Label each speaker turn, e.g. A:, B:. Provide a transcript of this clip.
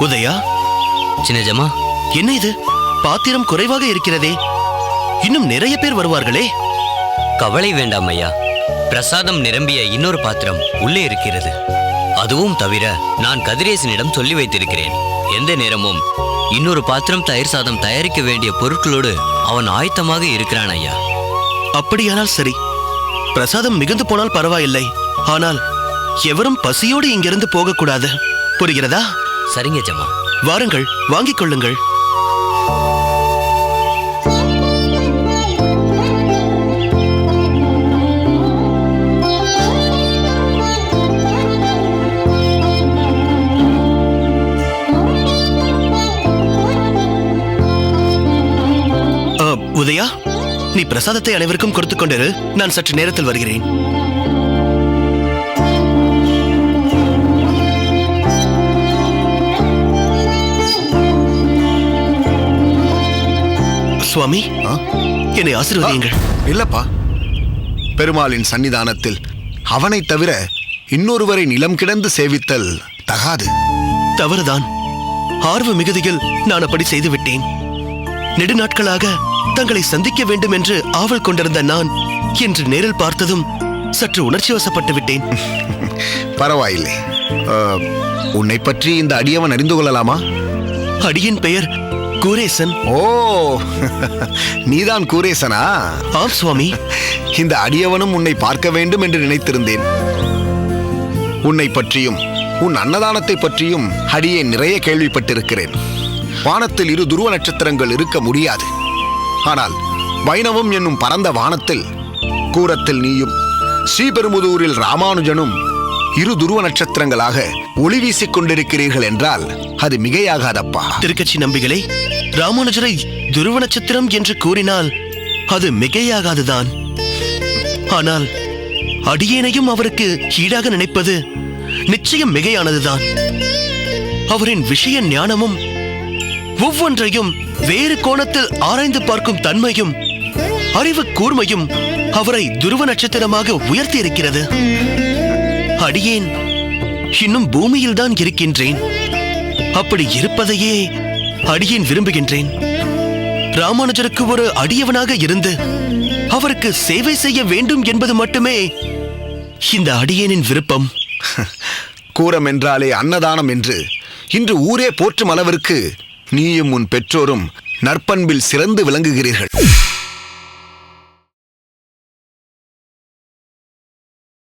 A: உதயா,
B: சின்னஜமா,
A: என்ன இது? பாத்திரம் குறைவாக இருக்கிறதே. இன்னும் நிறைய பேர் வருவார்களே.
B: கவலை வேண்டாம் ஐயா. பிரசாதம் நிரம்பிய இன்னொரு பாத்திரம் உள்ளே இருக்கிறது. அதுவும் தவிர நான் கதிரேசனிடம் சொல்லி வைத்திருக்கிறேன். எந்த நேரமும் இன்னொரு பாத்திரம் தயிர் சாதம் தயாரிக்க வேண்டிய பொருட்களோடு அவன் ஆயத்தமாக இருக்கிறான் ஐயா.
A: அப்படியானால் சரி. பிரசாதம் மிகுந்து போனால் பரவாயில்லை. ஆனால் எவரும் பசியோடு இங்கிருந்து போகக்கூடாது. புரிகிறதா?
B: சரிங்க ஜமா.
A: வாருங்கள், வாங்கிக் கொள்ளுங்கள். உதயா, நீ பிரசாதத்தை அனைவருக்கும் கொடுத்துக் கொண்டிரு. நான் சற்று நேரத்தில் வருகிறேன். சுவாமி, என்னை ஆசீர்வதியுங்கள்.
C: இல்லப்பா, பெருமாளின் சன்னிதானத்தில் அவனை தவிர இன்னொருவரை நிலம் கிடந்து சேவித்தல் தகாது.
A: தவறுதான். ஆர்வ மிகுதியில் நான் அப்படி செய்துவிட்டேன். நெடுநாட்களாக தங்களை சந்திக்க வேண்டும் என்று ஆவல் கொண்டிருந்த நான் இன்று நேரில் பார்த்ததும் சற்று உணர்ச்சி வசப்பட்டு விட்டேன்.
C: பரவாயில்லை. உன்னை பற்றி இந்த அடியவன் அறிந்து கொள்ளலாமா?
A: அடியின் பெயர் கூரேசன்.
C: ஓ, நீதான் கூரேசனா?
A: ஆம் சுவாமி.
C: இந்த அடியவனும் உன்னை பார்க்க வேண்டும் என்று நினைத்திருந்தேன். உன்னை பற்றியும் உன் அன்னதானத்தை பற்றியும் அடியே நிறைய கேள்விப்பட்டிருக்கிறேன். வானத்தில் 2 துருவ நட்சத்திரங்கள் இருக்க முடியாது. ஆனால் வைணவம் என்னும் பரந்த வானத்தில் கூரத்தில் நீயும் ஸ்ரீபெரும்புதூரில் ராமானுஜனும் 2 துருவ நட்சத்திரங்களாக ஒளி வீசிக் கொண்டிருக்கிறீர்கள் என்றால் அது மிகையாகாதப்பா.
A: திருக்கட்சி நம்பிகளே, ராமானுஜரை துருவ நட்சத்திரம் என்று கூறினால் அது மிகையாகாதுதான். ஆனால் அடியேனையும் அவருக்கு ஈடாக நினைப்பது நிச்சயம் மிகையானதுதான். அவரின் விஷய ஞானமும் ஒவ்வொன்றையும் வேறு கோணத்தில் ஆராய்ந்து பார்க்கும் தன்மையும் அறிவு கூர்மையும் அவரை துருவ நட்சத்திரமாக உயர்த்தி இருக்கிறது. அடியேன் இன்னும் பூமியில் தான் இருக்கின்றேன். அப்படி இருப்பதையே அடியேன் விரும்புகின்றேன். ராமானுஜருக்கு ஒரு அடியவனாக இருந்து அவருக்கு சேவை செய்ய வேண்டும் என்பது மட்டுமே இந்த அடியேனின் விருப்பம்.
C: கூரம் என்றாலே அன்னதானம் என்று இன்று ஊரே போற்றும் அளவிற்கு நீயும் உன் பெற்றோரும் நற்பண்பில் சிறந்து விளங்குகிறீர்கள்.